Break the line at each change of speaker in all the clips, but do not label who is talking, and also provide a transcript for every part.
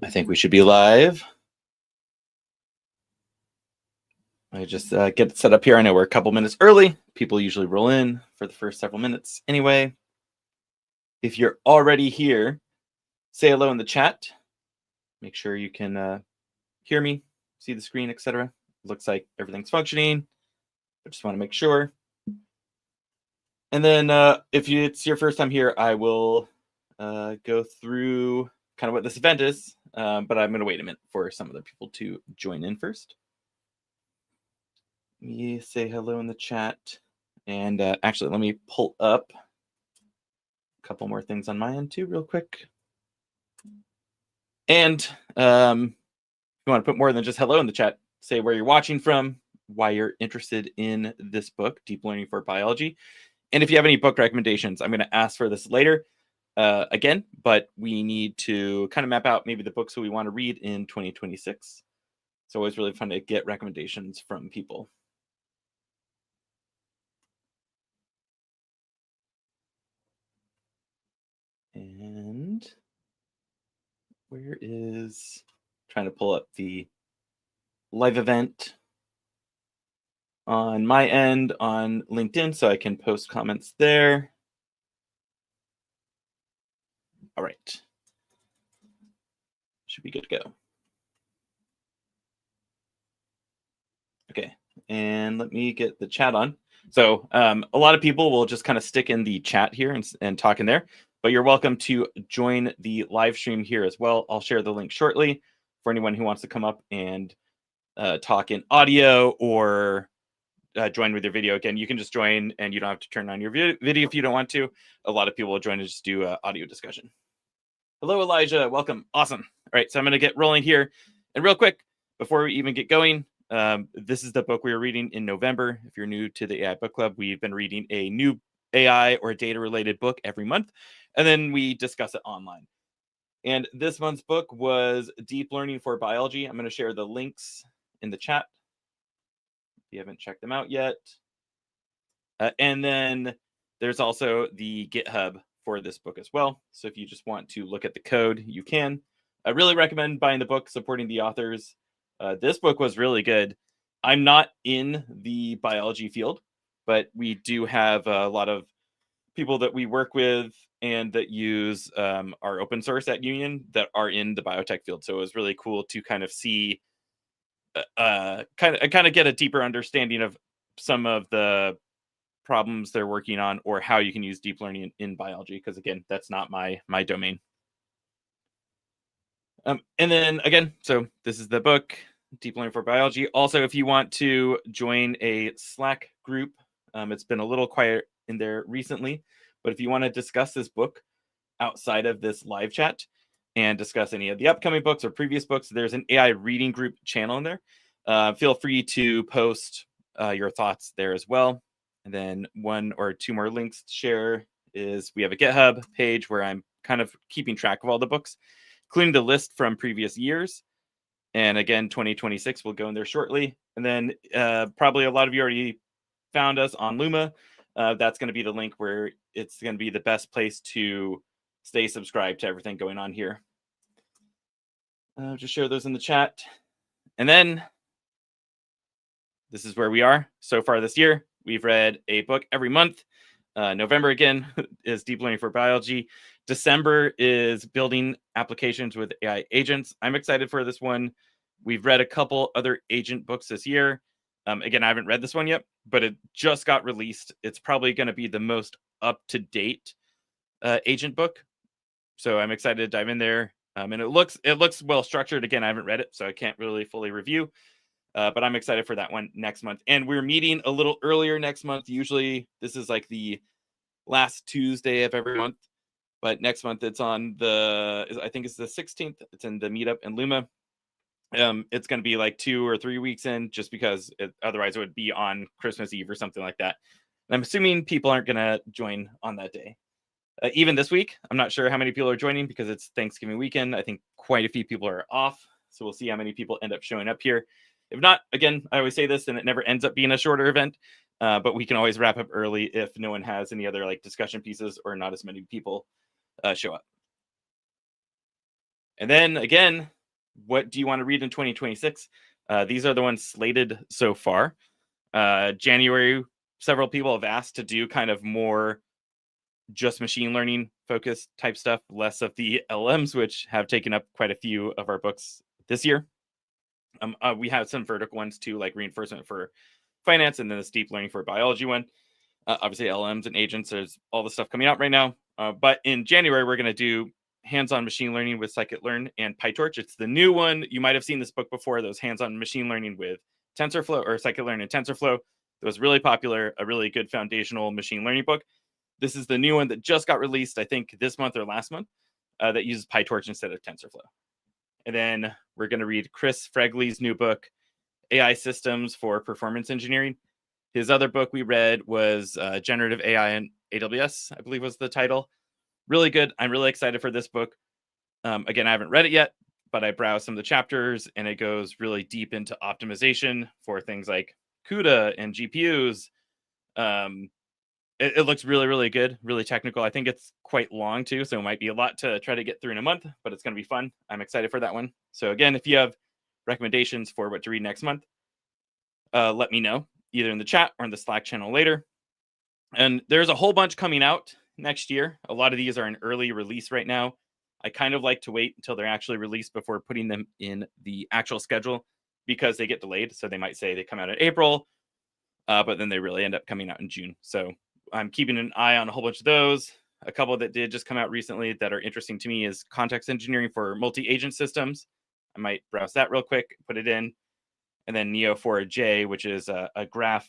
I think we should be live. I just get it set up here. I know we're a couple minutes early. People usually roll in for the first several minutes anyway. If you're already here, say hello in the chat. Make sure you can hear me, see the screen, etc. Looks like everything's functioning. I just want to make sure. And then if it's your first time here, I will go through kind of what this event is. But I'm going to wait a minute for some other people to join in first. Let me say hello in the chat. And actually, let me pull up a couple more things on my end too, real quick. And if you want to put more than just hello in the chat, say where you're watching from, why you're interested in this book, Deep Learning for Biology. And if you have any book recommendations, I'm going to ask for this later again, but we need to kind of map out maybe the books that we want to read in 2026. It's always really fun to get recommendations from people. And where is trying to pull up the live event on my end on LinkedIn so I can post comments there. All right. Should be good to go. Okay, and let me get the chat on. So a lot of people will just kind of stick in the chat here and talk in there, but you're welcome to join the live stream here as well. I'll share the link shortly for anyone who wants to come up and talk in audio or join with your video. Again, you can just join and you don't have to turn on your video if you don't want to. A lot of people will join and just do audio discussion. Hello, Elijah. Welcome. Awesome. All right, so I'm going to get rolling here. And real quick, before we even get going, this is the book we were reading in November. If you're new to the AI Book Club, we've been reading a new AI or data-related book every month, and then we discuss it online. And this month's book was Deep Learning for Biology. I'm going to share the links in the chat if you haven't checked them out yet. And then there's also the GitHub for this book as well. So if you just want to look at the code, you can. I really recommend buying the book, supporting the authors. This book was really good. I'm not in the biology field, but we do have a lot of people that we work with and that use our open source at Union that are in the biotech field. So it was really cool to kind of see, kind of get a deeper understanding of some of the problems they're working on or how you can use deep learning in biology. Because again, that's not my domain. And then again, so this is the book, Deep Learning for Biology. Also, if you want to join a Slack group, it's been a little quiet in there recently, but if you want to discuss this book outside of this live chat and discuss any of the upcoming books or previous books, there's an AI reading group channel in there. Feel free to post your thoughts there as well. And then one or two more links to share is we have a GitHub page where I'm kind of keeping track of all the books, including the list from previous years. And again, 2026 will go in there shortly. And then probably a lot of you already found us on Luma. That's going to be the link where it's going to be the best place to stay subscribed to everything going on here. Just share those in the chat. And then this is where we are so far this year. We've read a book every month. November, again, is Deep Learning for Biology. December is Building Applications with AI Agents. I'm excited for this one. We've read a couple other agent books this year. Again, I haven't read this one yet, but it just got released. It's probably going to be the most up-to-date agent book. So I'm excited to dive in there. And it looks well structured. Again, I haven't read it, so I can't really fully review. But I'm excited for that one next month. And we're meeting a little earlier next month. Usually this is like the last Tuesday of every month. But next month it's on I think it's the 16th. It's in the meetup in Luma. It's going to be like 2 or 3 weeks in just because otherwise it would be on Christmas Eve or something like that. And I'm assuming people aren't going to join on that day. Even this week, I'm not sure how many people are joining because it's Thanksgiving weekend. I think quite a few people are off. So we'll see how many people end up showing up here. If not, again, I always say this and it never ends up being a shorter event, but we can always wrap up early if no one has any other like discussion pieces or not as many people show up. And then again, what do you want to read in 2026? These are the ones slated so far. January, several people have asked to do kind of more just machine learning focused type stuff, less of the LMs, which have taken up quite a few of our books this year. We have some vertical ones too, like reinforcement for finance, and then this deep learning for biology one. Obviously, LMs and agents, there's all the stuff coming out right now. But in January, we're going to do hands-on machine learning with scikit-learn and PyTorch. It's the new one. You might have seen this book before, those hands-on machine learning with TensorFlow or scikit-learn and TensorFlow. It was really popular, a really good foundational machine learning book. This is the new one that just got released, I think, this month or last month, that uses PyTorch instead of TensorFlow. And then we're going to read Chris Fregley's new book, AI Systems for Performance Engineering. His other book we read was Generative AI in AWS, I believe was the title. Really good. I'm really excited for this book. Again, I haven't read it yet, but I browsed some of the chapters, and it goes really deep into optimization for things like CUDA and GPUs. It looks really, really good, really technical. I think it's quite long too, so it might be a lot to try to get through in a month, but it's going to be fun. I'm excited for that one. So again, if you have recommendations for what to read next month, let me know either in the chat or in the Slack channel later. And there's a whole bunch coming out next year. A lot of these are in early release right now. I kind of like to wait until they're actually released before putting them in the actual schedule because they get delayed. So they might say they come out in April, but then they really end up coming out in June. So I'm keeping an eye on a whole bunch of those. A couple that did just come out recently that are interesting to me is context engineering for multi-agent systems. I might browse that real quick, put it in. And then Neo4j, which is a graph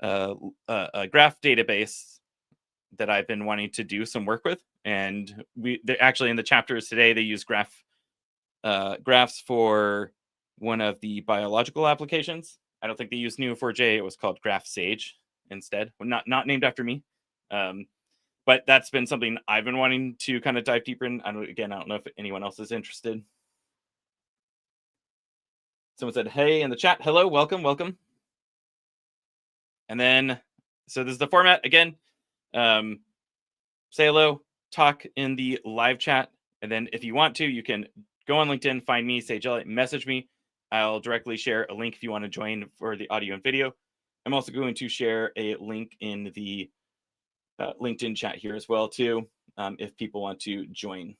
database that I've been wanting to do some work with. And they're actually in the chapters today, they use graphs for one of the biological applications. I don't think they used Neo4j. It was called Graph Sage instead. Not named after me. But that's been something I've been wanting to kind of dive deeper in. I don't know if anyone else is interested. Someone said, hey, in the chat. Hello, welcome. And then, so this is the format again. Say hello, talk in the live chat. And then if you want to, you can go on LinkedIn, find me, Sage Elliott, message me. I'll directly share a link if you want to join for the audio and video. I'm also going to share a link in the LinkedIn chat here as well too, if people want to join.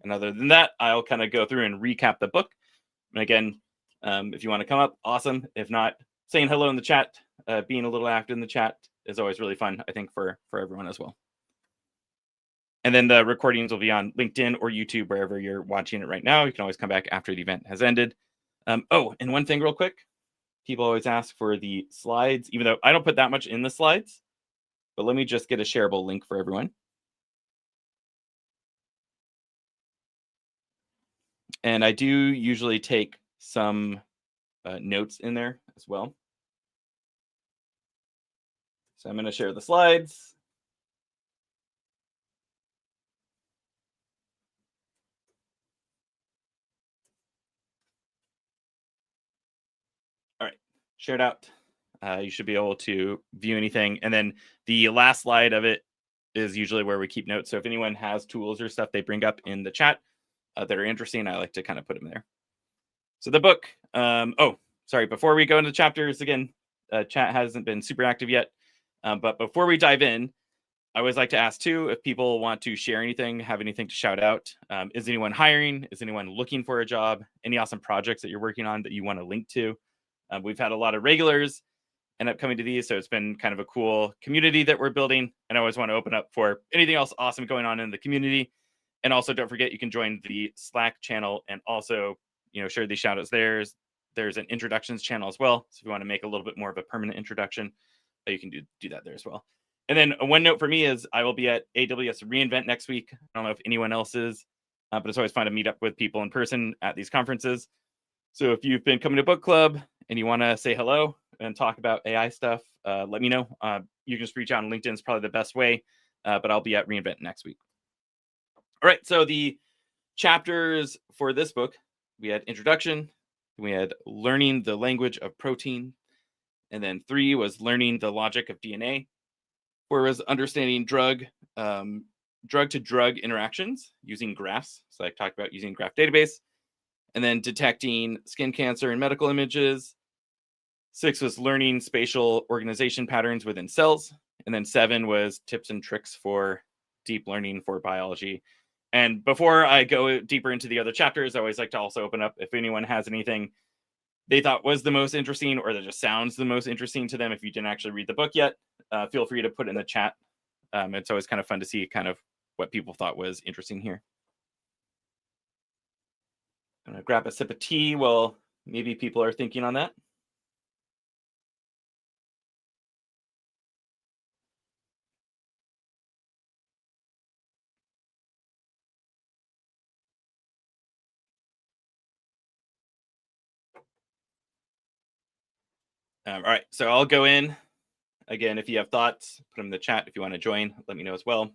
And other than that, I'll kind of go through and recap the book. And again, if you want to come up, awesome. If not, saying hello in the chat, being a little active in the chat is always really fun, I think, for everyone as well. And then the recordings will be on LinkedIn or YouTube, wherever you're watching it right now. You can always come back after the event has ended. Oh, and one thing real quick. People always ask for the slides, even though I don't put that much in the slides. But let me just get a shareable link for everyone. And I do usually take some notes in there as well. So I'm going to share the slides. All right, shared out. You should be able to view anything. And then the last slide of it is usually where we keep notes. So if anyone has tools or stuff they bring up in the chat that are interesting, I like to kind of put them there. So the book, before we go into the chapters, again, chat hasn't been super active yet. But before we dive in, I always like to ask too, if people want to share anything, have anything to shout out. Is anyone hiring? Is anyone looking for a job? Any awesome projects that you're working on that you want to link to? We've had a lot of regulars end up coming to these, so it's been kind of a cool community that we're building. And I always want to open up for anything else awesome going on in the community. And also don't forget, you can join the Slack channel and also, share these shout outs. There's an introductions channel as well. So if you want to make a little bit more of a permanent introduction, you can do that there as well. And then one note for me is I will be at AWS reInvent next week. I don't know if anyone else is, but it's always fun to meet up with people in person at these conferences. So if you've been coming to book club and you want to say hello and talk about AI stuff, let me know. You can just reach out on LinkedIn is probably the best way, but I'll be at reInvent next week. All right, so the chapters for this book, we had introduction, we had learning the language of protein, and then 3 was learning the logic of DNA. 4 was understanding drug drug-to-drug interactions using graphs. So I talked about using graph database, and then detecting skin cancer in medical images. 6 was learning spatial organization patterns within cells. And then 7 was tips and tricks for deep learning for biology. And before I go deeper into the other chapters, I always like to also open up if anyone has anything they thought was the most interesting or that just sounds the most interesting to them. If you didn't actually read the book yet, feel free to put it in the chat. It's always kind of fun to see kind of what people thought was interesting here. I'm going to grab a sip of tea while maybe people are thinking on that. All right, so I'll go in. Again, if you have thoughts, put them in the chat. If you want to join, let me know as well.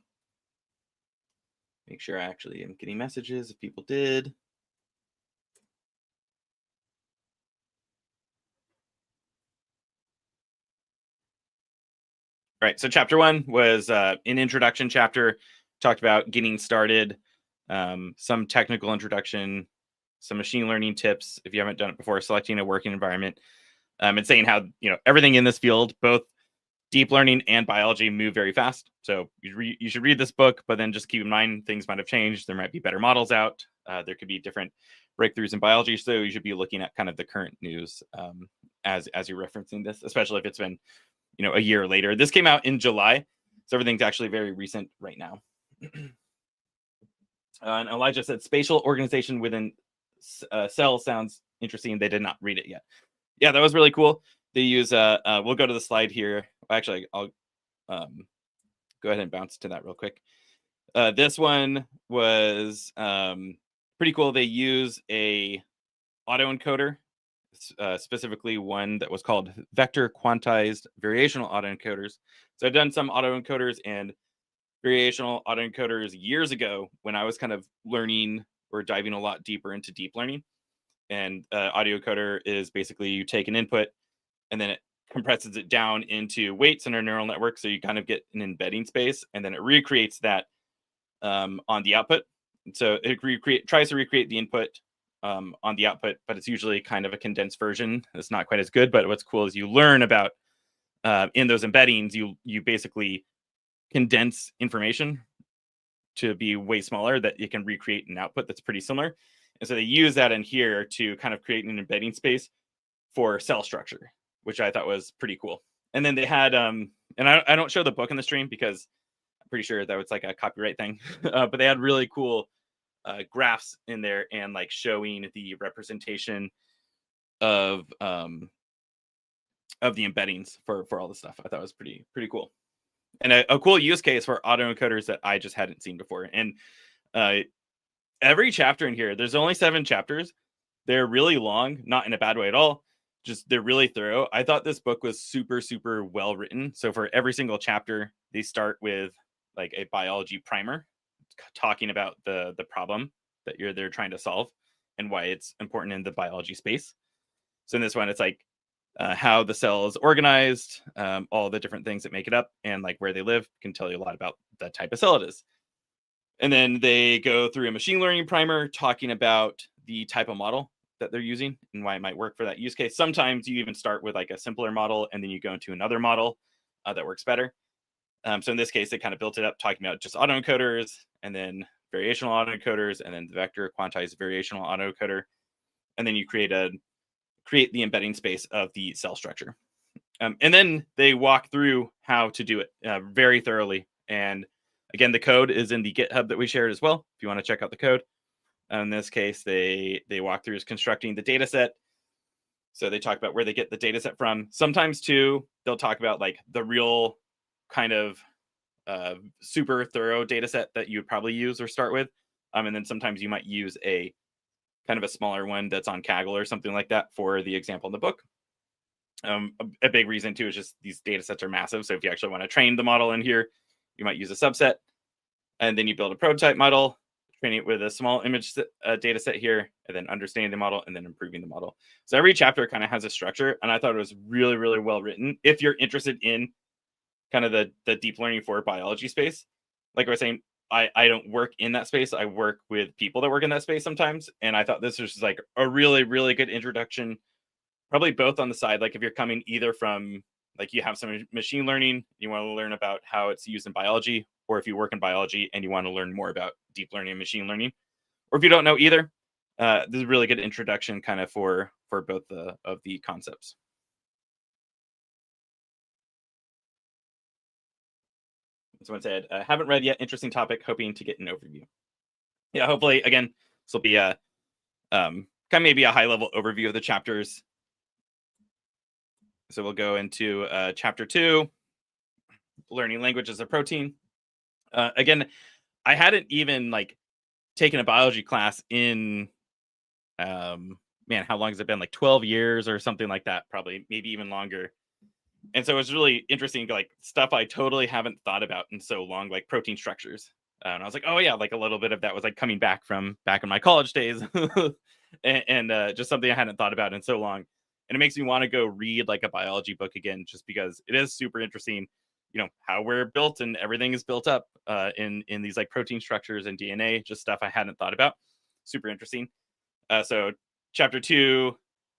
Make sure I actually am getting messages if people did. All right, so chapter 1 was an introduction chapter, talked about getting started, some technical introduction, some machine learning tips if you haven't done it before, selecting a working environment, and saying how everything in this field, both deep learning and biology, move very fast. So you should read this book, but then just keep in mind things might have changed. There might be better models out. There could be different breakthroughs in biology. So you should be looking at kind of the current news as you're referencing this, especially if it's been a year later. This came out in July, so everything's actually very recent right now. And Elijah said spatial organization within cell sounds interesting. They did not read it yet. Yeah, that was really cool. They use we'll go to the slide here. Actually, I'll go ahead and bounce to that real quick. This one was pretty cool. They use a autoencoder, specifically one that was called vector quantized variational autoencoders. So I've done some autoencoders and variational autoencoders years ago when I was kind of learning or diving a lot deeper into deep learning. And autoencoder is basically you take an input and then it compresses it down into weights in a neural network. So you kind of get an embedding space, and then it recreates that on the output. So it tries to recreate the input on the output, but it's usually kind of a condensed version. It's not quite as good, but what's cool is you learn about in those embeddings, you basically condense information to be way smaller that you can recreate an output that's pretty similar. And so they use that in here to kind of create an embedding space for cell structure, which I thought was pretty cool. And then they had, and I don't show the book in the stream because I'm pretty sure that was like a copyright thing, but they had really cool graphs in there and like showing the representation of the embeddings for all the stuff. I thought was pretty cool. And a cool use case for autoencoders that I just hadn't seen before. And every chapter in here, there's only 7 chapters. They're really long, not in a bad way at all. Just they're really thorough. I thought this book was super well written. So for every single chapter, they start with like a biology primer, talking about the problem that they're trying to solve and why it's important in the biology space. So in this one, it's like how the cell is organized, all the different things that make it up, and like where they live can tell you a lot about the type of cell it is. And then they go through a machine learning primer talking about the type of model that they're using and why it might work for that use case. Sometimes you even start with like a simpler model and then you go into another model that works better. So in this case, they kind of built it up talking about just autoencoders and then variational autoencoders and then the vector quantized variational autoencoder. And then you create the embedding space of the cell structure. And then they walk through how to do it very thoroughly. And again, the code is in the GitHub that we shared as well, if you want to check out the code. In this case, they walk through is constructing the data set. So they talk about where they get the data set from. Sometimes too, they'll talk about like the real kind of super thorough data set that you would probably use or start with. And then sometimes you might use a kind of a smaller one that's on Kaggle or something like that for the example in the book. A big reason too is just these data sets are massive. So if you actually want to train the model in here, you might use a subset. And then you build a prototype model, training it with a small image data set here, and then understanding the model and then improving the model. So every chapter kind of has a structure, and I thought it was really well written. If you're interested in kind of the deep learning for biology space, like I was saying, I don't work in that space. I work with people that work in that space sometimes. And I thought this was just like a really, really good introduction, probably both on the side. Like if you're coming either from like you have some machine learning, you want to learn about how it's used in biology, or if you work in biology and you want to learn more about deep learning and machine learning, or if you don't know either, this is a really good introduction kind of for both of the concepts. Someone said, haven't read yet. Interesting topic. Hoping to get an overview. Yeah, hopefully, again, this will be a kind of maybe a high level overview of the chapters. So we'll go into chapter 2, learning language as a protein. Again, I hadn't even like taken a biology class in, man, how long has it been? Like 12 years or something like that, probably, maybe even longer. And so it was really interesting, like stuff I totally haven't thought about in so long, like protein structures. And I was like, oh yeah, like a little bit of that was like coming back from back in my college days, and just something I hadn't thought about in so long. And it makes me want to go read like a biology book again, just because it is super interesting, how we're built and everything is built up in these like protein structures and DNA, just stuff I hadn't thought about. Super interesting. So chapter 2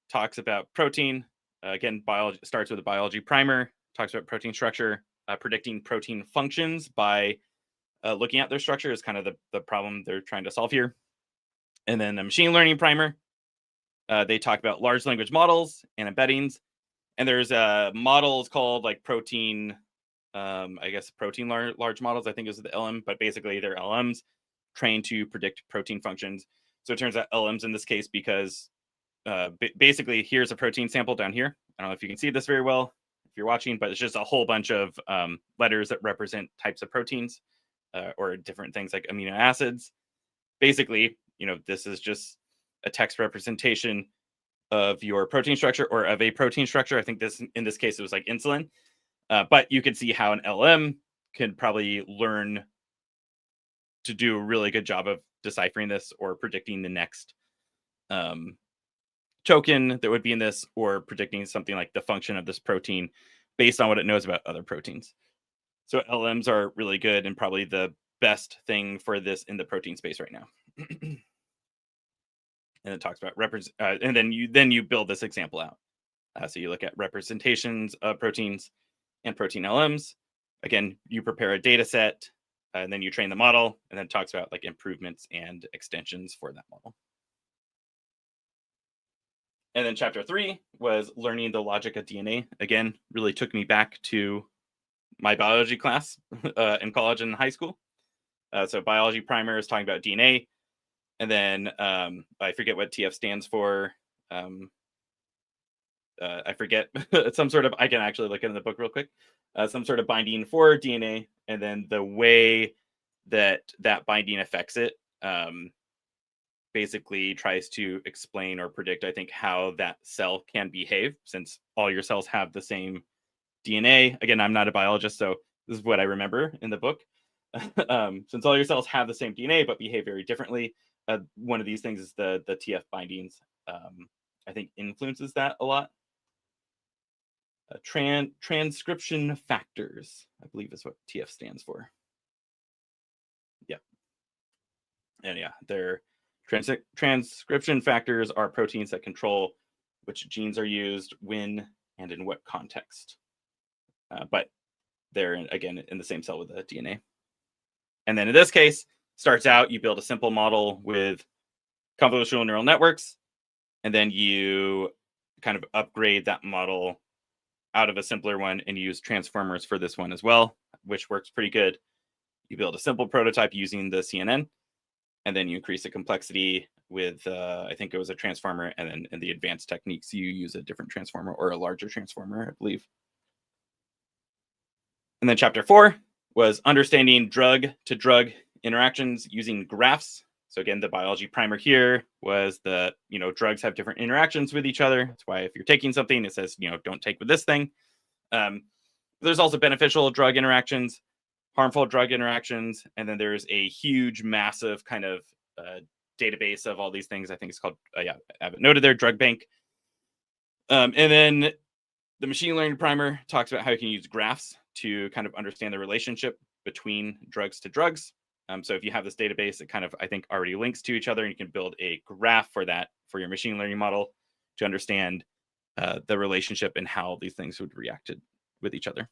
talks about protein. Again, biology starts with a biology primer, talks about protein structure, predicting protein functions by looking at their structure is kind of the problem they're trying to solve here. And then a machine learning primer. They talk about large language models and embeddings. And there's models called like protein, I guess protein large models, I think is the LM, but basically they're LMs trained to predict protein functions. So it turns out LMs in this case because basically here's a protein sample down here. I don't know if you can see this very well if you're watching, but it's just a whole bunch of letters that represent types of proteins or different things like amino acids. Basically, this is just a text representation of your protein structure or of a protein structure. I think in this case, it was like insulin. But you can see how an LM can probably learn to do a really good job of deciphering this or predicting the next token that would be in this, or predicting something like the function of this protein based on what it knows about other proteins. So LMs are really good and probably the best thing for this in the protein space right now. And it talks about and then you build this example out. So you look at representations of proteins and protein LMs. Again, you prepare a data set, and then you train the model, and then it talks about like improvements and extensions for that model. And then chapter 3 was learning the logic of DNA. Again, really took me back to my biology class in college and high school. So biology primer is talking about DNA. And then I forget what TF stands for. I forget some sort of, I can actually look in the book real quick. Some sort of binding for DNA. And then the way that binding affects it basically tries to explain or predict, I think, how that cell can behave, since all your cells have the same DNA. Again, I'm not a biologist, so this is what I remember in the book. Since all your cells have the same DNA but behave very differently, one of these things is the TF bindings. I think influences that a lot. Transcription factors, I believe, is what TF stands for. Yeah. And yeah, they're transcription factors are proteins that control which genes are used, when, and in what context. But they're, again, in the same cell with the DNA. And then in this case, starts out, you build a simple model with convolutional neural networks, and then you kind of upgrade that model out of a simpler one and use transformers for this one as well, which works pretty good. You build a simple prototype using the CNN, and then you increase the complexity with, I think it was a transformer, and then in the advanced techniques, you use a different transformer or a larger transformer, I believe. And then chapter 4 was understanding drug-to-drug interactions using graphs. So again, the biology primer here was the, drugs have different interactions with each other. That's why if you're taking something, it says, don't take with this thing. There's also beneficial drug interactions, harmful drug interactions, and then there's a huge, massive kind of database of all these things. I think it's called, I have it noted there, Drug Bank. And then the machine learning primer talks about how you can use graphs to kind of understand the relationship between drugs to drugs. So if you have this database, it kind of, I think, already links to each other, and you can build a graph for that for your machine learning model to understand the relationship and how these things would react with each other.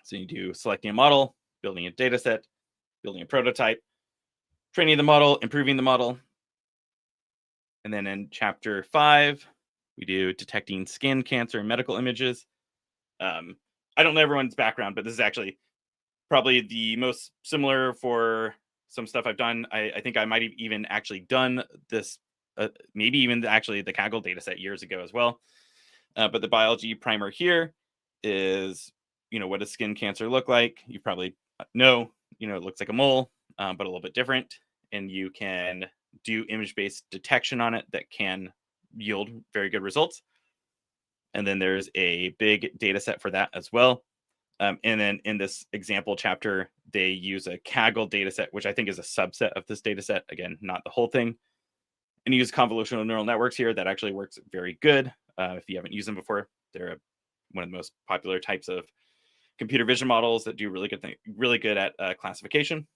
So you do selecting a model, building a data set, building a prototype, training the model, improving the model. And then in chapter 5, we do detecting skin cancer and medical images. I don't know everyone's background, but this is actually probably the most similar for some stuff I've done. I think I might have even actually done this, maybe even actually the Kaggle data set years ago as well. But the biology primer here is, what does skin cancer look like? You probably know, it looks like a mole, but a little bit different. And you can do image-based detection on it that can yield very good results. And then there's a big data set for that as well. And then in this example chapter, they use a Kaggle data set, which I think is a subset of this data set. Again, not the whole thing. And use convolutional neural networks here. That actually works very good. If you haven't used them before, they're one of the most popular types of computer vision models that do really good at classification.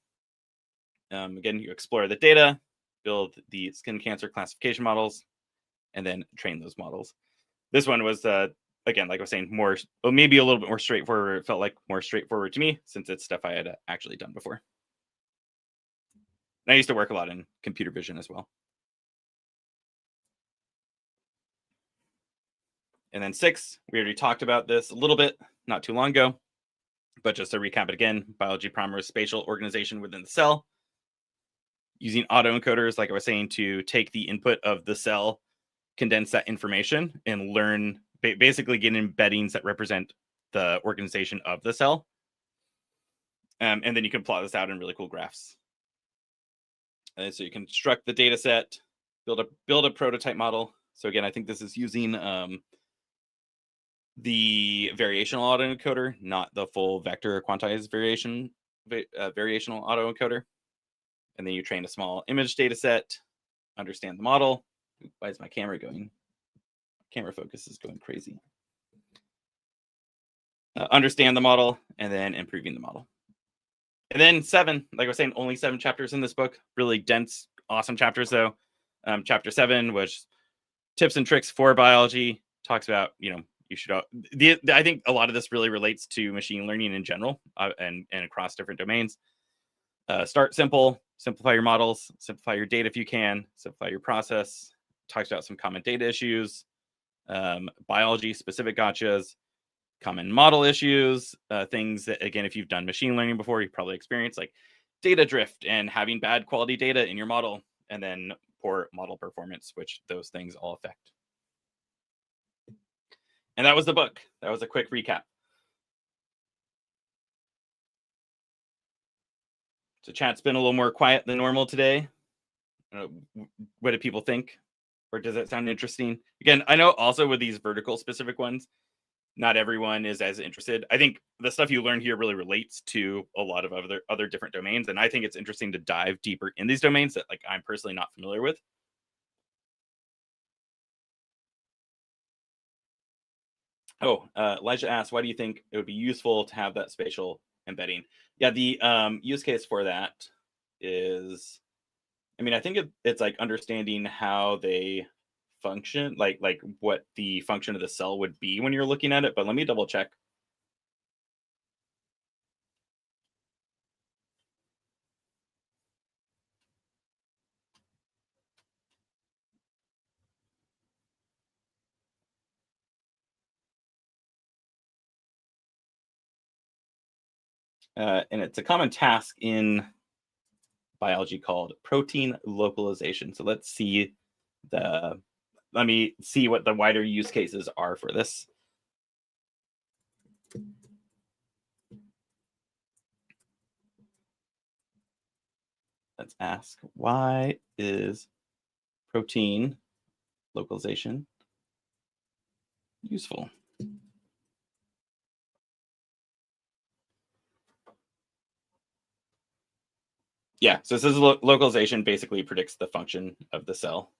Again, you explore the data, build the skin cancer classification models, and then train those models. This one was, again, like I was saying, maybe a little bit more straightforward. It felt like more straightforward to me since it's stuff I had actually done before. And I used to work a lot in computer vision as well. And then 6, we already talked about this a little bit not too long ago, but just to recap it again, biology primer is spatial organization within the cell. Using autoencoders, like I was saying, to take the input of the cell, condense that information, and learn, basically get embeddings that represent the organization of the cell. And then you can plot this out in really cool graphs. And so you construct the data set, build a prototype model. So again, I think this is using the variational autoencoder, not the full vector quantized variational autoencoder. And then you train a small image data set, understand the model. Why is my camera going? Camera focus is going crazy. Understand the model, and then improving the model. And then 7, like I was saying, only 7 chapters in this book. Really dense, awesome chapters, though. Chapter 7 was tips and tricks for biology. Talks about, you should. I think a lot of this really relates to machine learning in general, and across different domains. Start simple, simplify your models, simplify your data if you can, simplify your process. Talks about some common data issues, biology specific gotchas, common model issues, things that, again, if you've done machine learning before, you've probably experienced, like data drift and having bad quality data in your model, and then poor model performance, which those things all affect. And that was the book. That was a quick recap. So chat's been a little more quiet than normal today. What do people think? Or does that sound interesting? Again, I know also with these vertical specific ones, not everyone is as interested. I think the stuff you learn here really relates to a lot of other different domains. And I think it's interesting to dive deeper in these domains that, like, I'm personally not familiar with. Oh, Elijah asked, why do you think it would be useful to have that spatial embedding? Yeah, the use case for that is, I think it's like understanding how they function, like what the function of the cell would be when you're looking at it. But let me double check. And it's a common task in biology called protein localization. So let me see what the wider use cases are for this. Let's ask, why is protein localization useful? Yeah, so this is localization basically predicts the function of the cell.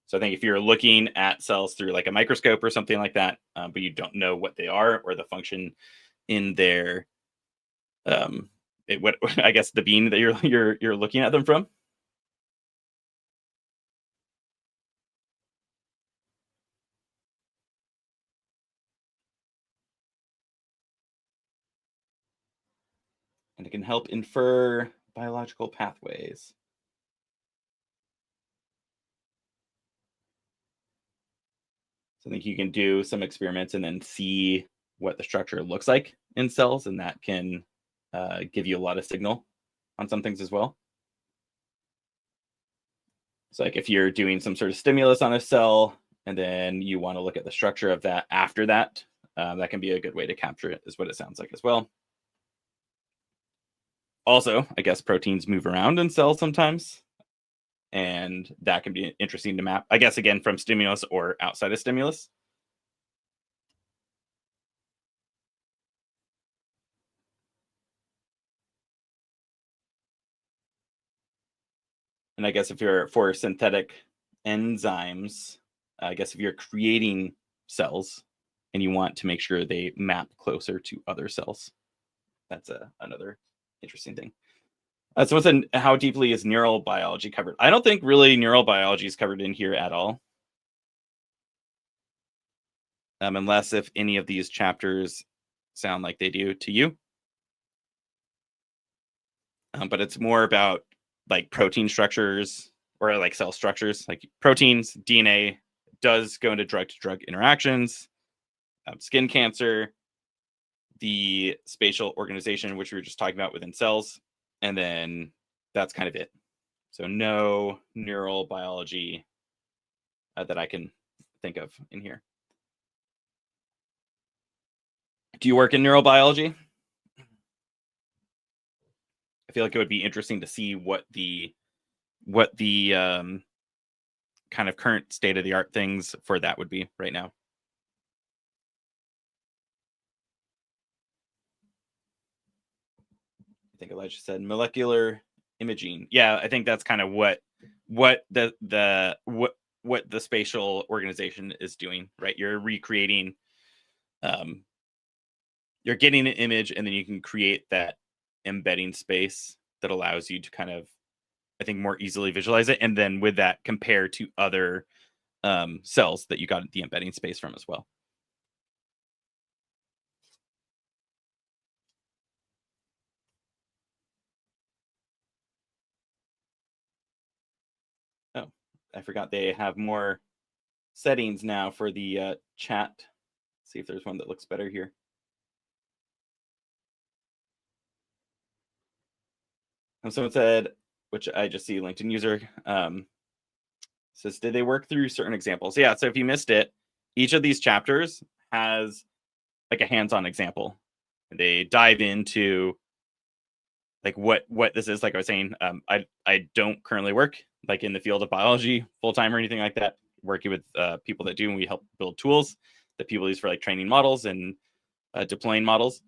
So I think if you're looking at cells through like a microscope or something like that, but you don't know what they are or the function in their what I guess the bean that you're looking at them from. And it can help infer biological pathways. So I think you can do some experiments and then see what the structure looks like in cells, and that can give you a lot of signal on some things as well. So like if you're doing some sort of stimulus on a cell, and then you want to look at the structure of that after that, that can be a good way to capture it, is what it sounds like as well. Also, I guess proteins move around in cells sometimes, and that can be interesting to map, I guess, again, from stimulus or outside of stimulus. And I guess if you're for synthetic enzymes, I guess if you're creating cells and you want to make sure they map closer to other cells, that's another interesting thing. So what's how deeply is neural biology covered? I don't think really neural biology is covered in here at all. Unless if any of these chapters sound like they do to you. But it's more about like protein structures or like cell structures, like proteins, DNA does go into drug-to-drug interactions, skin cancer, the spatial organization, which we were just talking about within cells, and then that's kind of it. So no neural biology that I can think of in here. Do you work in neurobiology? I feel like it would be interesting to see what the kind of current state of the art things for that would be right now. I think Elijah said molecular imaging. Yeah, I think that's kind of what the spatial organization is doing, right? You're recreating, you're getting an image, and then you can create that embedding space that allows you to kind of, I think, more easily visualize it, and then with that compare to other cells that you got the embedding space from as well. Oh, I forgot they have more settings now for the chat. Let's see if there's one that looks better here. Someone said, which I just see LinkedIn user, says, did they work through certain examples? Yeah, so if you missed it, each of these chapters has like a hands-on example. They dive into like what this is. Like I was saying, I don't currently work like in the field of biology full-time or anything like that. Working with people that do, and we help build tools that people use for like training models and deploying models.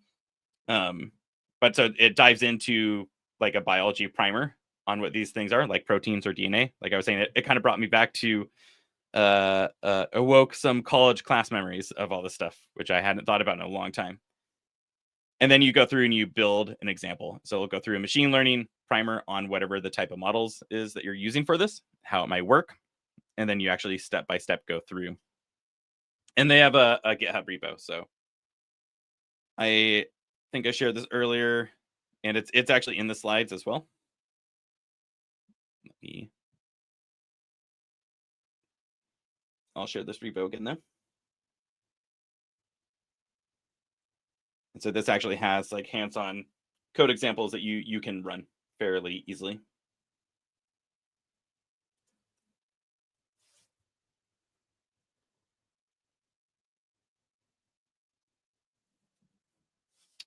But so it dives into like a biology primer on what these things are, like proteins or DNA. Like I was saying, it kind of brought me back to awoke some college class memories of all this stuff, which I hadn't thought about in a long time. And then you go through and you build an example. So we'll go through a machine learning primer on whatever the type of models is that you're using for this, how it might work. And then you actually step by step go through. And they have a GitHub repo. So I think I shared this earlier, and it's actually in the slides as well. I'll share this repo again though. And so this actually has like hands-on code examples that you can run fairly easily.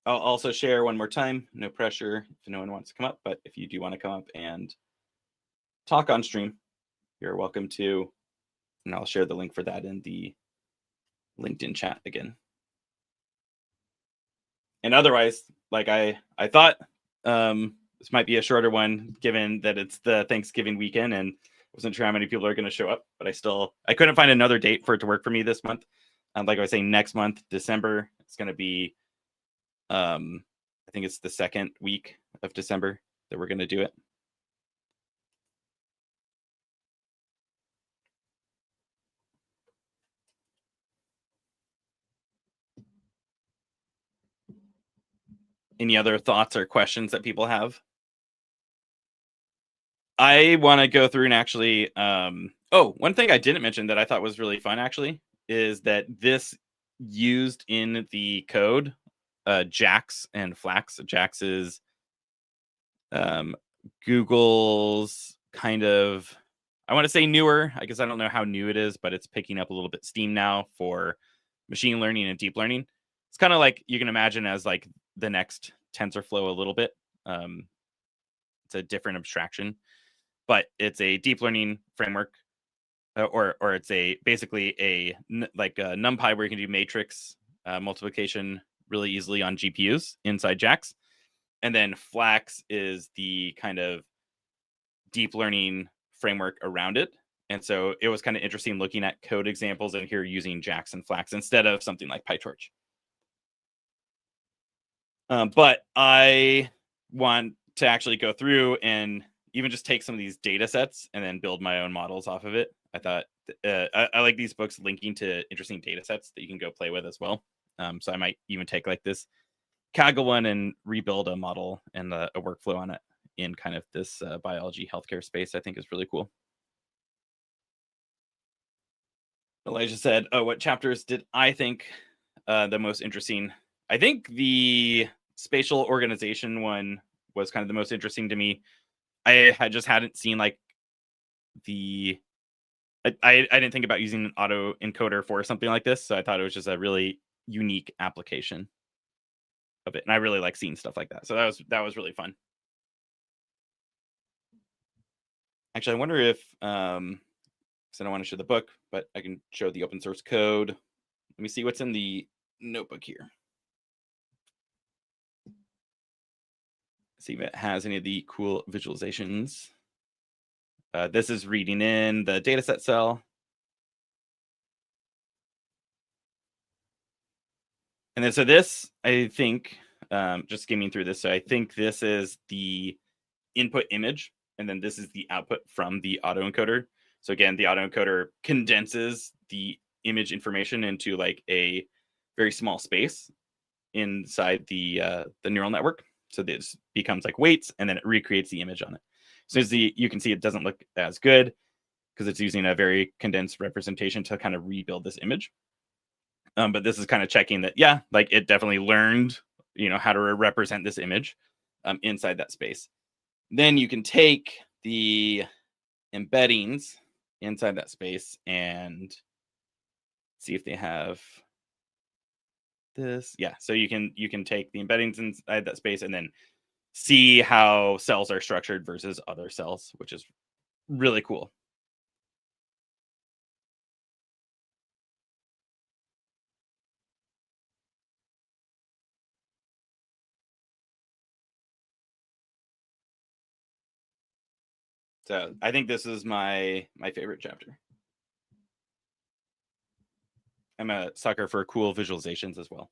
I'll also share one more time, no pressure if no one wants to come up, but if you do want to come up and talk on stream, you're welcome to, and I'll share the link for that in the LinkedIn chat again. And otherwise, like I thought this might be a shorter one given that it's the Thanksgiving weekend and I wasn't sure how many people are going to show up, but I couldn't find another date for it to work for me this month. Like I was saying, next month, December, it's going to be, I think it's the second week of December that we're going to do it. Any other thoughts or questions that people have? I want to go through and actually, one thing I didn't mention that I thought was really fun actually is that this used in the code, Jax and Flax. Jax is um, Google's kind of, I want to say newer. I guess I don't know how new it is, but it's picking up a little bit steam now for machine learning and deep learning. It's kind of like you can imagine as like the next TensorFlow a little bit. It's a different abstraction, but it's a deep learning framework, or it's a basically like a NumPy where you can do matrix multiplication really easily on GPUs inside Jax. And then Flax is the kind of deep learning framework around it. And so it was kind of interesting looking at code examples and here using Jax and Flax instead of something like PyTorch. But I want to actually go through and even just take some of these data sets and then build my own models off of it. I thought I like these books linking to interesting data sets that you can go play with as well. So I might even take like this Kaggle one and rebuild a model and a workflow on it in kind of this biology healthcare space. I think is really cool. Elijah said, "Oh, what chapters did I think the most interesting?" I think the spatial organization one was kind of the most interesting to me. I hadn't seen like the I didn't think about using an auto encoder for something like this, so I thought it was just a really unique application of it, and I really like seeing stuff like that. So that was really fun. Actually, I wonder if because I don't want to show the book, but I can show the open source code. Let me see what's in the notebook here. See if it has any of the cool visualizations. This is reading in the dataset cell. And then so this, I think, just skimming through this, so I think this is the input image, and then this is the output from the autoencoder. So again, the autoencoder condenses the image information into like a very small space inside the neural network. So this becomes like weights, and then it recreates the image on it. So as you can see, it doesn't look as good because it's using a very condensed representation to kind of rebuild this image. But this is kind of checking that, yeah, like it definitely learned, how to represent this image inside that space. Then you can take the embeddings inside that space and see if they have this. Yeah, so you can take the embeddings inside that space and then see how cells are structured versus other cells, which is really cool. So I think this is my favorite chapter. I'm a sucker for cool visualizations as well.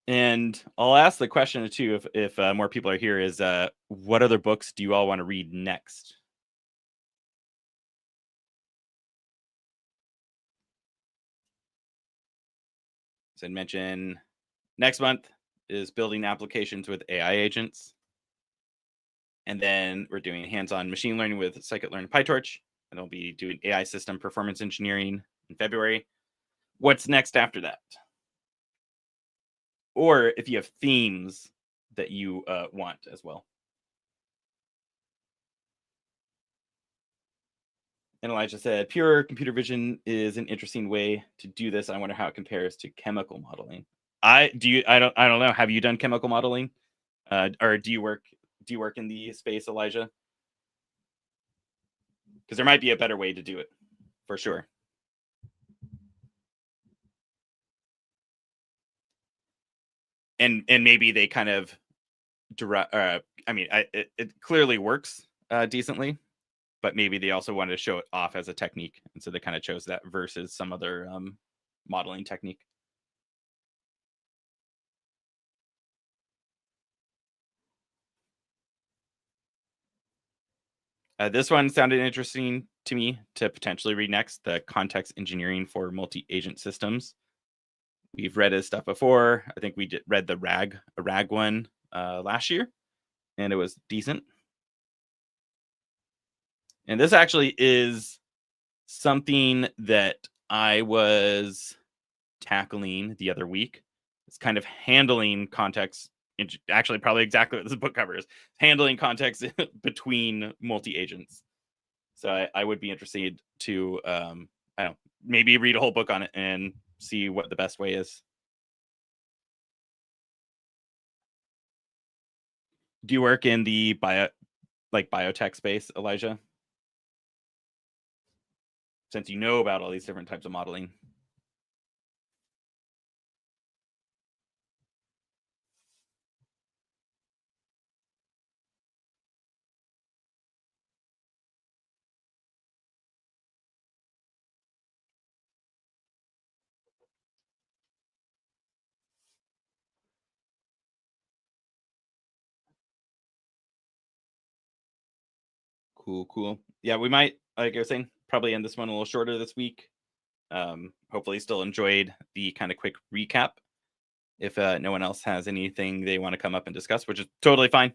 And I'll ask the question too, if more people are here, is what other books do you all want to read next? So I'd mention next month is building applications with AI agents. And then we're doing hands-on machine learning with scikit-learn and PyTorch. And we'll be doing AI system performance engineering in February. What's next after that? Or if you have themes that you want as well. And Elijah said, pure computer vision is an interesting way to do this. I wonder how it compares to chemical modeling. I don't know. Have you done chemical modeling? Or do you work in the space, Elijah? Because there might be a better way to do it, for sure. And maybe they kind of it clearly works decently. but maybe they also wanted to show it off as a technique, and so they kind of chose that versus some other modeling technique. This one sounded interesting to me to potentially read next, the context engineering for multi-agent systems. We've read his stuff before. I think we read the RAG one last year, and it was decent. And this actually is something that I was tackling the other week. It's kind of handling context, actually probably exactly what this book covers, handling context between multi-agents. So I would be interested to, I don't know, maybe read a whole book on it and see what the best way is. Do you work in the biotech space, Elijah? Since you know about all these different types of modeling. Cool. Yeah, we might, like I was saying, probably end this one a little shorter this week. Hopefully still enjoyed the kind of quick recap. If no one else has anything they want to come up and discuss, which is totally fine.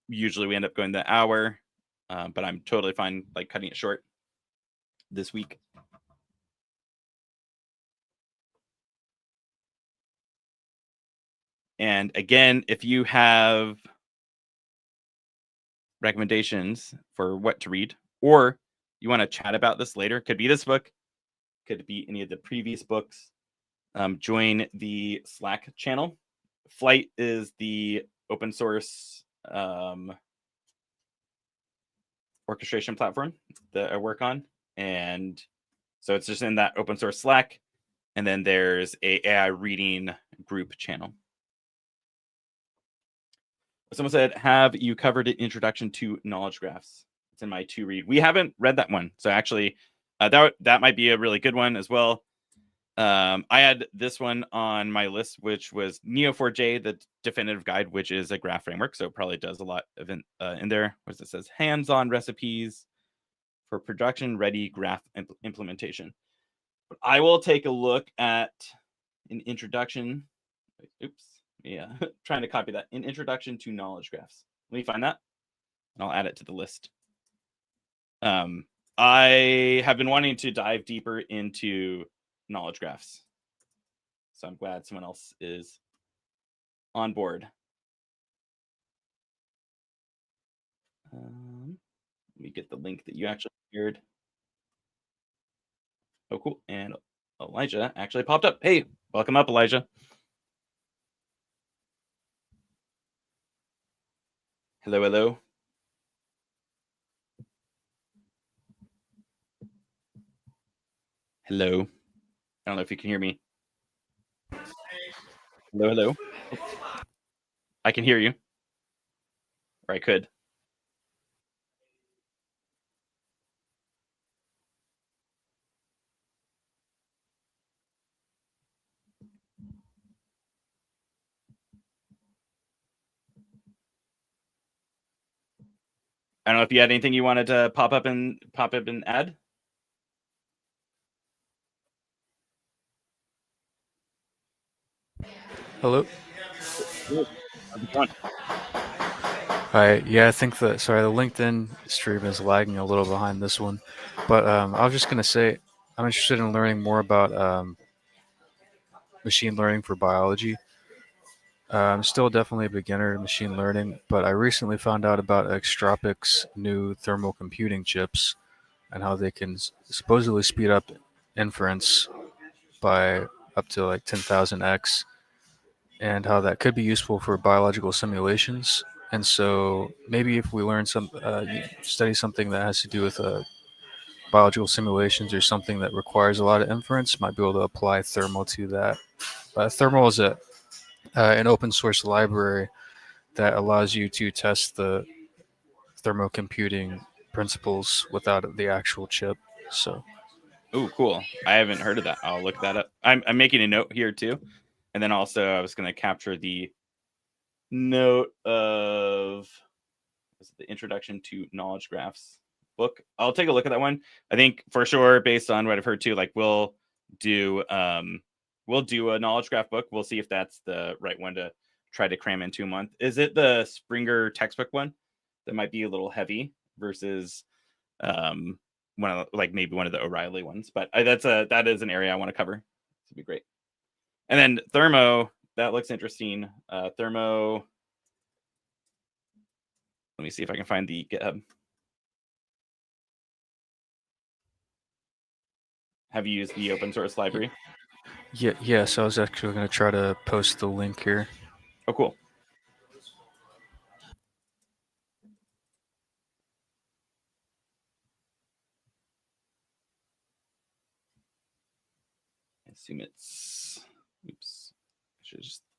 Usually we end up going the hour, but I'm totally fine like cutting it short this week. And again, if you have recommendations for what to read, or you want to chat about this later, could be this book, could be any of the previous books, join the Slack channel. Flight is the open source orchestration platform that I work on. And so it's just in that open source Slack. And then there's a AI reading group channel. Someone said, have you covered an introduction to knowledge graphs? It's in my to read. We haven't read that one. So actually, that might be a really good one as well. I had this one on my list, which was Neo4j, the definitive guide, which is a graph framework. So it probably does a lot of in there. What it says, hands-on recipes for production-ready graph implementation. But I will take a look at an introduction. Oops. Yeah, trying to copy that. An introduction to knowledge graphs. Let me find that, and I'll add it to the list. I have been wanting to dive deeper into knowledge graphs, so I'm glad someone else is on board. Let me get the link that you actually shared. Oh, cool. And Elijah actually popped up. Hey, welcome up, Elijah. Hello. Hello. I don't know if you can hear me. Hello. I can hear you. Or I could. I don't know if you had anything you wanted to pop up and add.
Hello.
How's it going?
Hi. Yeah, I think the LinkedIn stream is lagging a little behind this one, but I was just gonna say I'm interested in learning more about machine learning for biology. I'm still definitely a beginner in machine learning, but I recently found out about Extropic's new thermal computing chips and how they can supposedly speed up inference by up to like 10,000x, and how that could be useful for biological simulations. And so maybe if we learn study something that has to do with biological simulations or something that requires a lot of inference, might be able to apply thermal to that. Thermal is an open source library that allows you to test the thermocomputing principles without the actual chip. So
Oh, cool. I haven't heard of that. I'll look that up. I'm making a note here too. And then also I was going to capture the note of the Introduction to Knowledge Graphs book. I'll take a look at that one. I think for sure, based on what I've heard too, like we'll do a knowledge graph book. We'll see if that's the right one to try to cram into a month. Is it the Springer textbook one that might be a little heavy versus one of maybe one of the O'Reilly ones? But that is an area I want to cover. This would be great. And then thermo, that looks interesting. Thermo. Let me see if I can find the GitHub. Have you used the open source library?
yeah. So I was actually going to try to post the link here.
Oh, cool. I assume it's. Oops.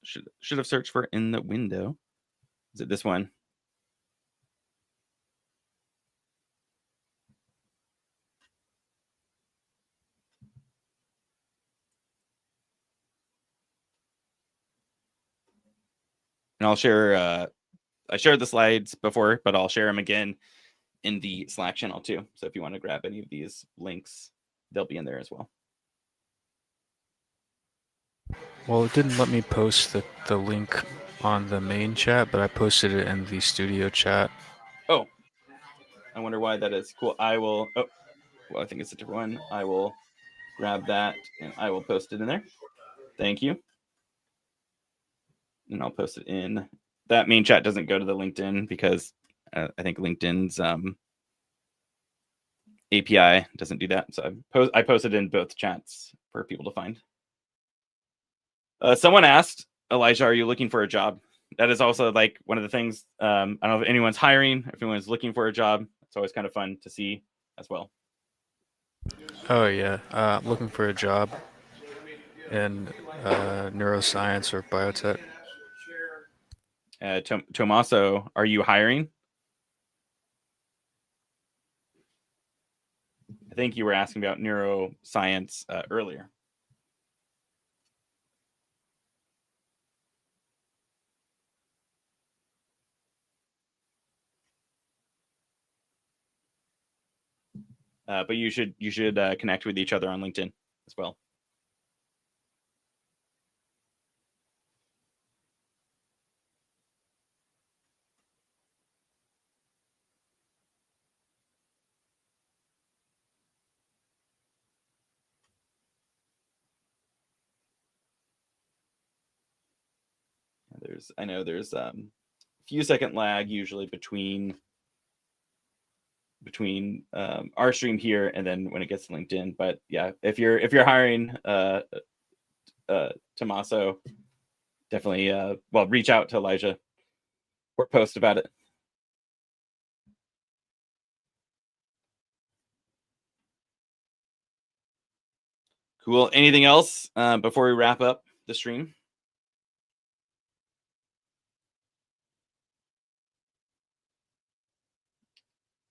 Should have searched for in the window. Is it this one? And I'll share. I shared the slides before, but I'll share them again in the Slack channel too. So if you want to grab any of these links, they'll be in there as well.
Well, it didn't let me post the link on the main chat, but I posted it in the studio chat.
Oh, I wonder why that is. Cool. I will. Oh, well, I think it's a different one. I will grab that and I will post it in there. Thank you. And I'll post it in. That main chat doesn't go to the LinkedIn because I think LinkedIn's API doesn't do that. So I posted in both chats for people to find. Someone asked, Elijah, are you looking for a job? That is also like one of the things. I don't know if anyone's hiring, if anyone's looking for a job. It's always kind of fun to see as well.
Oh yeah, looking for a job in neuroscience or biotech.
Tommaso, are you hiring? I think you were asking about neuroscience earlier. But you should connect with each other on LinkedIn as well. I know there's a few second lag usually between our stream here and then when it gets to LinkedIn. But yeah, if you're hiring Tommaso, definitely reach out to Elijah or post about it. Cool. Anything else before we wrap up the stream?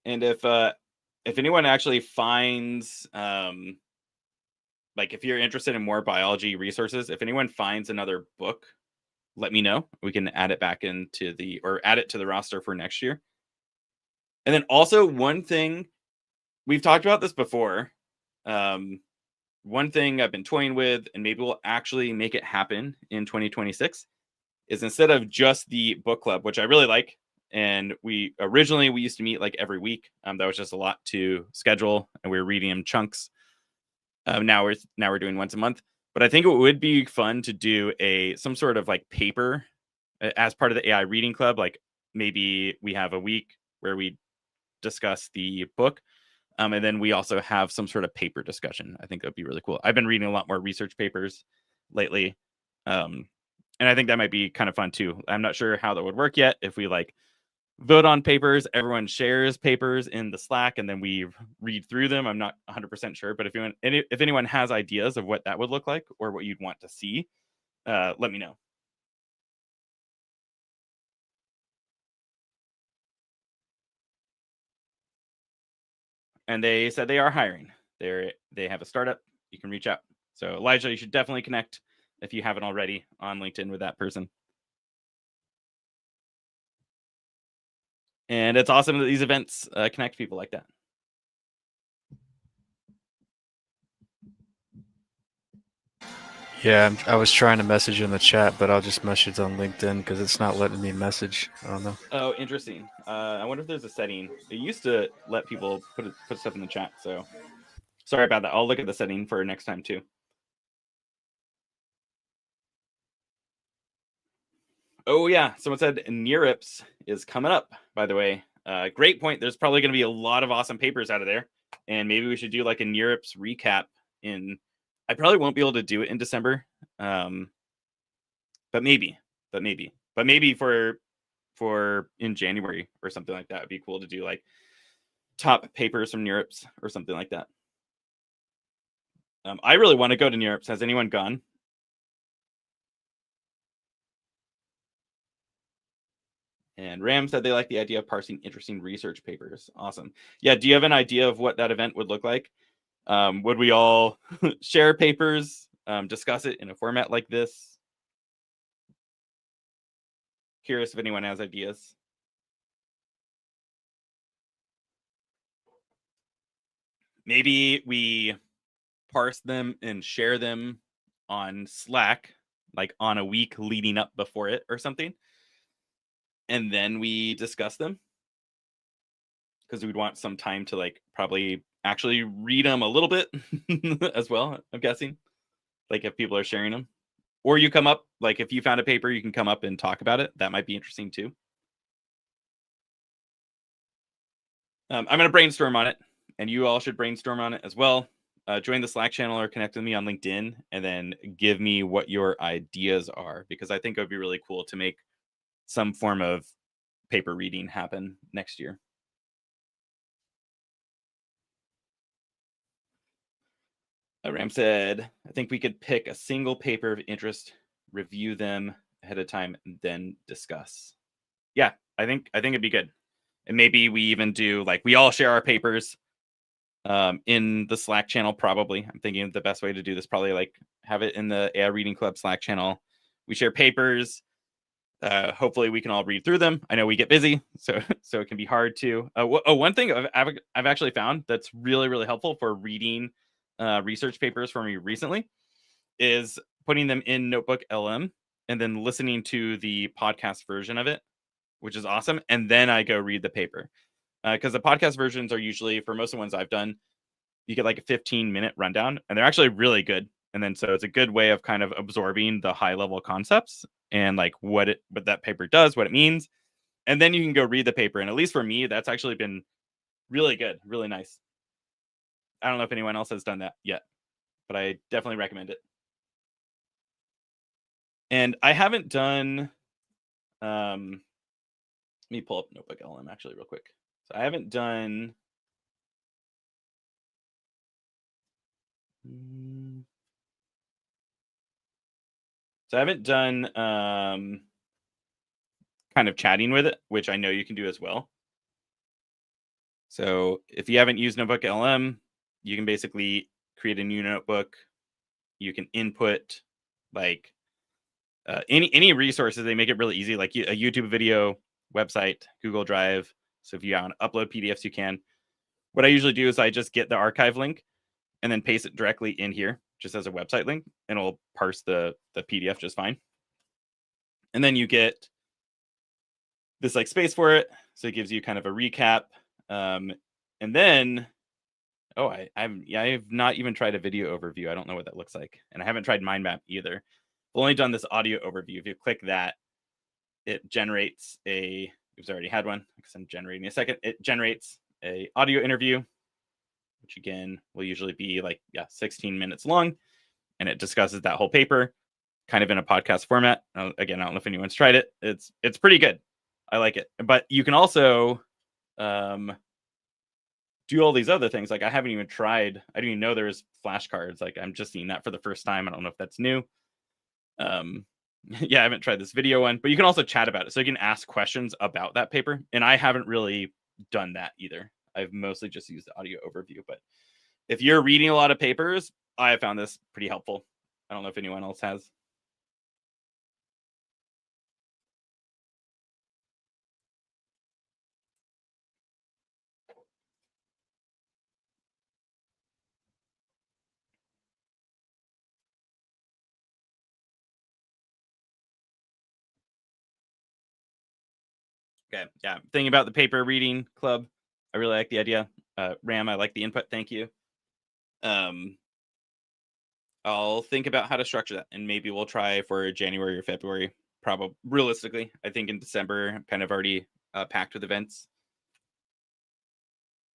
And if anyone actually finds if you're interested in more biology resources, if anyone finds another book, let me know. We can add it back into add it to the roster for next year. And then also one thing, we've talked about this before. One thing I've been toying with, and maybe we'll actually make it happen in 2026, is instead of just the book club, which I really like, and we used to meet like every week. That was just a lot to schedule, and we were reading in chunks. Now we're doing once a month. But I think it would be fun to do some sort of like paper as part of the AI reading club. Like maybe we have a week where we discuss the book. And then we also have some sort of paper discussion. I think that would be really cool. I've been reading a lot more research papers lately. And I think that might be kind of fun too. I'm not sure how that would work yet. If we vote on papers, everyone shares papers in the Slack, and then we read through them. I'm not 100% sure, but if anyone has ideas of what that would look like or what you'd want to see, let me know. and they said they are hiring. They have a startup. You can reach out. So Elijah, you should definitely connect if you haven't already on LinkedIn with that person. And it's awesome that these events connect people like that.
Yeah, I was trying to message in the chat, but I'll just message on LinkedIn because it's not letting me message. I don't know.
Oh, interesting. I wonder if there's a setting. It used to let people put stuff in the chat. So sorry about that. I'll look at the setting for next time too. Oh yeah, someone said NeurIPS is coming up. By the way, great point. There's probably going to be a lot of awesome papers out of there, and maybe we should do like a NeurIPS recap. I probably won't be able to do it in December, but maybe for in January or something like that. It'd be cool to do like top papers from NeurIPS or something like that. I really want to go to NeurIPS. Has anyone gone? And Ram said they like the idea of parsing interesting research papers. Awesome. Yeah. Do you have an idea of what that event would look like? Would we all share papers, discuss it in a format like this? Curious if anyone has ideas. Maybe we parse them and share them on Slack, like on a week leading up before it or something. And then we discuss them because we'd want some time to like probably actually read them a little bit as well, I'm guessing, like if people are sharing them. Or you come up, like if you found a paper, you can come up and talk about it. That might be interesting too. I'm going to brainstorm on it, and you all should brainstorm on it as well. Join the Slack channel or connect with me on LinkedIn, and then give me what your ideas are, because I think it would be really cool to make some form of paper reading happen next year. Ram said, I think we could pick a single paper of interest, review them ahead of time, and then discuss. Yeah, I think it'd be good. And maybe we even do like we all share our papers in the Slack channel. Probably, I'm thinking the best way to do this probably like have it in the AI Reading Club Slack channel. We share papers. Hopefully, we can all read through them. I know we get busy, so it can be hard to. One thing I've actually found that's really really helpful for reading research papers for me recently is putting them in Notebook LM and then listening to the podcast version of it, which is awesome. And then I go read the paper. Because the podcast versions are usually, for most of the ones I've done, you get like a 15-minute rundown, and they're actually really good. And then so it's a good way of kind of absorbing the high level concepts and like what that paper does, what it means. And then you can go read the paper. And at least for me, that's actually been really good, really nice. I don't know if anyone else has done that yet, but I definitely recommend it. And I haven't done, let me pull up Notebook LM actually real quick. So I haven't done, kind of chatting with it, which I know you can do as well. So if you haven't used Notebook LM, you can basically create a new notebook. You can input like any resources. They make it really easy, like a YouTube video, website, Google Drive. So if you want to upload PDFs, you can. What I usually do is I just get the archive link and then paste it directly in here, just as a website link, and it'll parse the PDF just fine. And then you get this like space for it, so it gives you kind of a recap. And then, I've not even tried a video overview. I don't know what that looks like, and I haven't tried mind map either. I've only done this audio overview. If you click that, it generates a. We've already had one because I'm generating a second. It generates a audio interview, which again will usually be like 16 minutes long, and it discusses that whole paper, kind of in a podcast format. Again, I don't know if anyone's tried it. It's pretty good. I like it. But you can also do all these other things. Like I haven't even tried. I didn't even know there was flashcards. Like I'm just seeing that for the first time. I don't know if that's new. I haven't tried this video one, but you can also chat about it. So you can ask questions about that paper. And I haven't really done that either. I've mostly just used the audio overview. But if you're reading a lot of papers, I have found this pretty helpful. I don't know if anyone else has. Okay, yeah. Thinking about the paper reading club, I really like the idea. Ram, I like the input. Thank you. I'll think about how to structure that, and maybe we'll try for January or February. Probably realistically, I think in December, I'm kind of already packed with events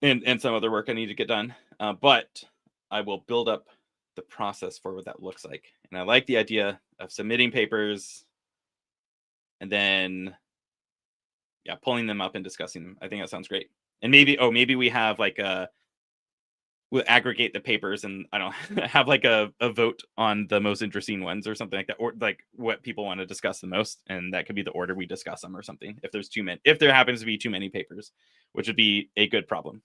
and some other work I need to get done. But I will build up the process for what that looks like, and I like the idea of submitting papers and then pulling them up and discussing them. I think that sounds great. And maybe we have like we'll aggregate the papers and I don't have like a vote on the most interesting ones or something like that, or like what people want to discuss the most, and that could be the order we discuss them or something. If there's too many, if there happens to be too many papers, which would be a good problem.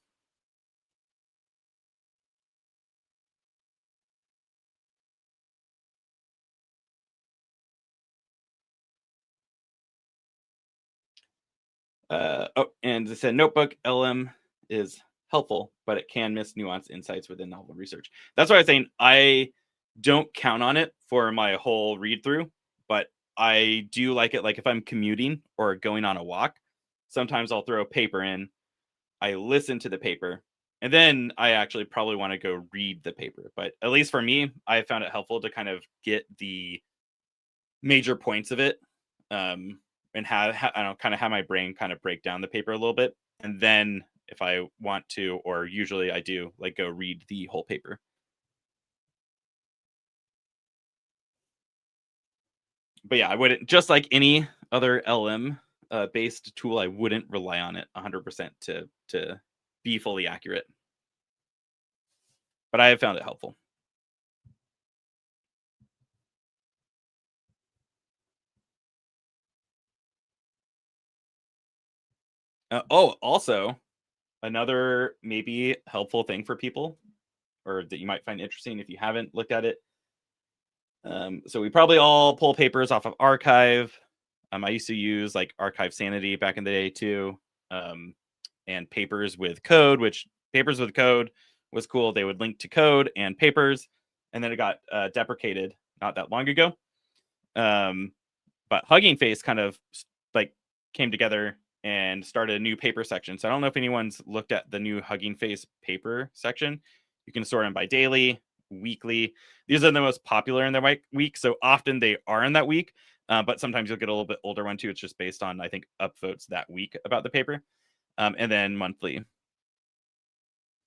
And it said notebook LM is helpful, but it can miss nuanced insights within novel research. That's why I was saying I don't count on it for my whole read through, but I do like it. Like if I'm commuting or going on a walk, sometimes I'll throw a paper in, I listen to the paper, and then I actually probably want to go read the paper. But at least for me, I found it helpful to kind of get the major points of it, and I don't kind of have my brain kind of break down the paper a little bit, and then if I want to, or usually I do, like go read the whole paper. But yeah, I wouldn't, just like any other LM based tool, I wouldn't rely on it 100% to be fully accurate. But I have found it helpful. Also, another maybe helpful thing for people, or that you might find interesting if you haven't looked at it. So we probably all pull papers off of Archive. I used to use like Archive Sanity back in the day too, and Papers with Code, which Papers with Code was cool. They would link to code and papers, and then it got deprecated not that long ago. But Hugging Face kind of like came together and started a new paper section. So I don't know if anyone's looked at the new Hugging Face paper section. You can sort them by daily, weekly. These are the most popular in the week. So often they are in that week, but sometimes you'll get a little bit older one too. It's just based on, I think, upvotes that week about the paper, and then monthly.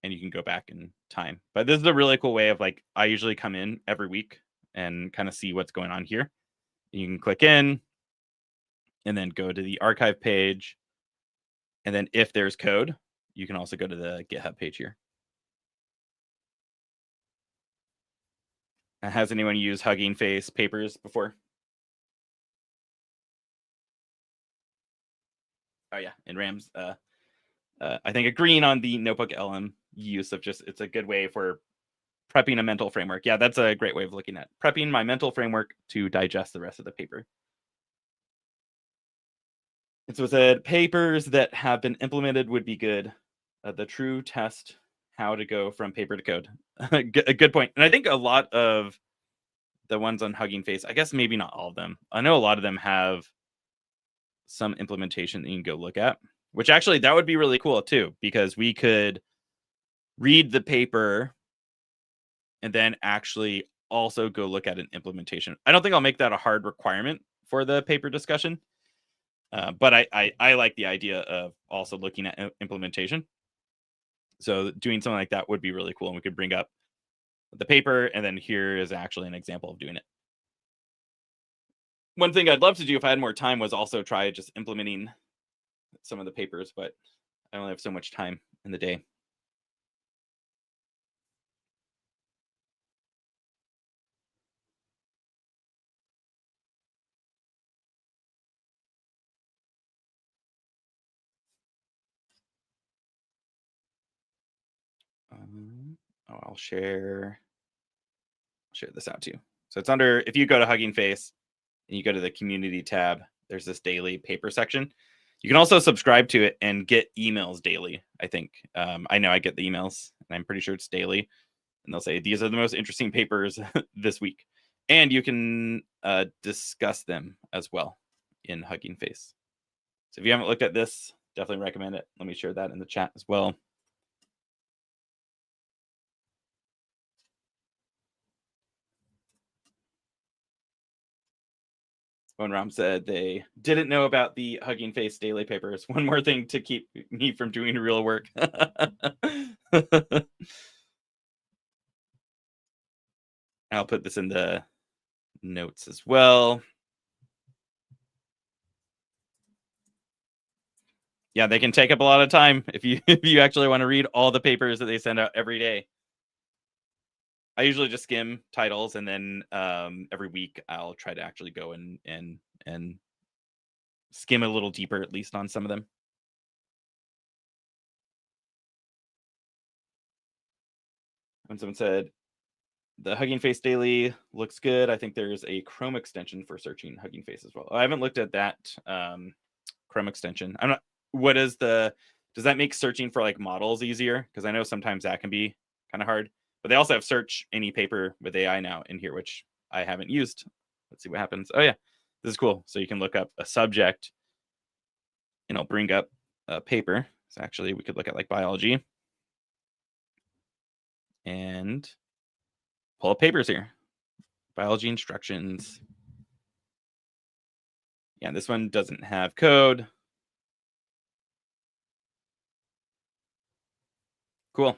And you can go back in time. But this is a really cool way of like, I usually come in every week and kind of see what's going on here. You can click in and then go to the archive page. And then if there's code, you can also go to the GitHub page here. Has anyone used Hugging Face papers before? Oh yeah, and Rams, I think agreeing on the Notebook LM use of just, it's a good way for prepping a mental framework. Yeah, that's a great way of looking at prepping my mental framework to digest the rest of the paper. And so it said papers that have been implemented would be good. The true test how to go from paper to code. A good point. And I think a lot of the ones on Hugging Face, I guess maybe not all of them. I know a lot of them have some implementation that you can go look at, which actually that would be really cool too, because we could read the paper and then actually also go look at an implementation. I don't think I'll make that a hard requirement for the paper discussion, but I like the idea of also looking at implementation. So doing something like that would be really cool, and we could bring up the paper, and then here is actually an example of doing it. One thing I'd love to do if I had more time was also try just implementing some of the papers, but I only have so much time in the day. I'll share this out too. So it's under, if you go to Hugging Face and you go to the community tab, there's this daily paper section. You can also subscribe to it and get emails daily. I think I know I get the emails, and I'm pretty sure it's daily. And they'll say these are the most interesting papers this week, and you can discuss them as well in Hugging Face. So if you haven't looked at this, definitely recommend it. Let me share that in the chat as well. When Ram said they didn't know about the Hugging Face daily papers. One more thing to keep me from doing real work. I'll put this in the notes as well. Yeah, they can take up a lot of time if you actually want to read all the papers that they send out every day. I usually just skim titles, and then every week I'll try to actually go and skim a little deeper, at least on some of them. When someone said the Hugging Face Daily looks good, I think there's a Chrome extension for searching Hugging Face as well. I haven't looked at that Chrome extension. I'm not. What is the? Does that make searching for like models easier? Because I know sometimes that can be kind of hard. But they also have search any paper with AI now in here, which I haven't used. Let's see what happens. Oh yeah, this is cool. So you can look up a subject, and it'll bring up a paper. So actually, we could look at like biology and pull up papers here. Biology instructions. Yeah, this one doesn't have code. Cool.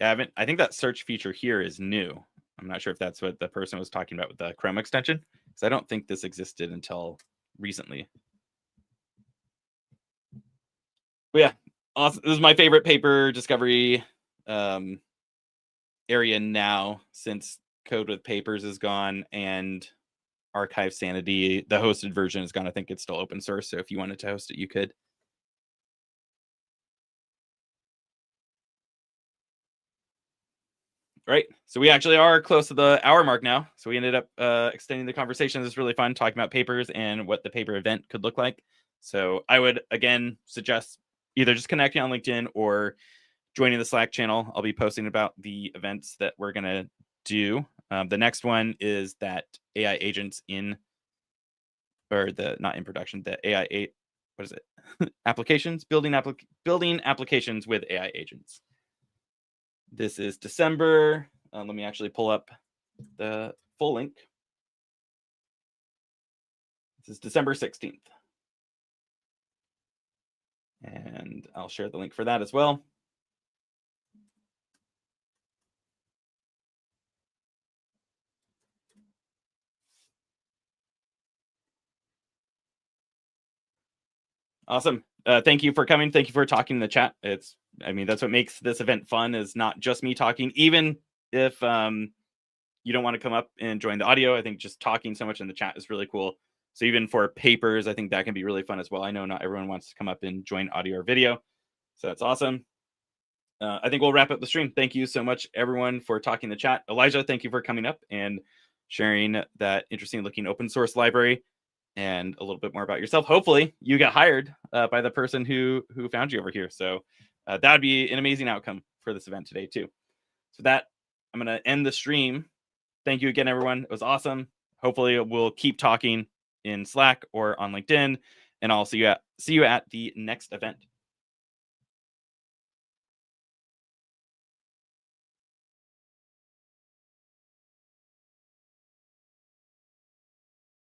I think that search feature here is new. I'm not sure if that's what the person was talking about with the Chrome extension, because I don't think this existed until recently. But yeah, awesome. This is my favorite paper discovery area now, since Code with Papers is gone and Archive Sanity, the hosted version, is gone. I think it's still open source, so if you wanted to host it, you could. Right. So we actually are close to the hour mark now. So we ended up extending the conversation. This is really fun, talking about papers and what the paper event could look like. So I would, again, suggest either just connecting on LinkedIn or joining the Slack channel. I'll be posting about the events that we're going to do. The next one is that AI agents not in production, the AI, what is it? Applications, building applications with AI agents. This is December. Let me actually pull up the full link. This is December 16th. And I'll share the link for that as well. Awesome. Thank you for coming. Thank you for talking in the chat. That's what makes this event fun, is not just me talking. Even if you don't want to come up and join the audio, I think just talking so much in the chat is really cool. So even for papers, I think that can be really fun as well. I know not everyone wants to come up and join audio or video, so that's awesome. I think we'll wrap up the stream. Thank you so much, everyone, for talking in the chat. Elijah, thank you for coming up and sharing that interesting looking open source library and a little bit more about yourself. Hopefully you got hired by the person who found you over here. So that would be an amazing outcome for this event today too. So that, I'm going to end the stream. Thank you again, everyone. It was awesome. Hopefully we'll keep talking in Slack or on LinkedIn, and I'll see you at the next event.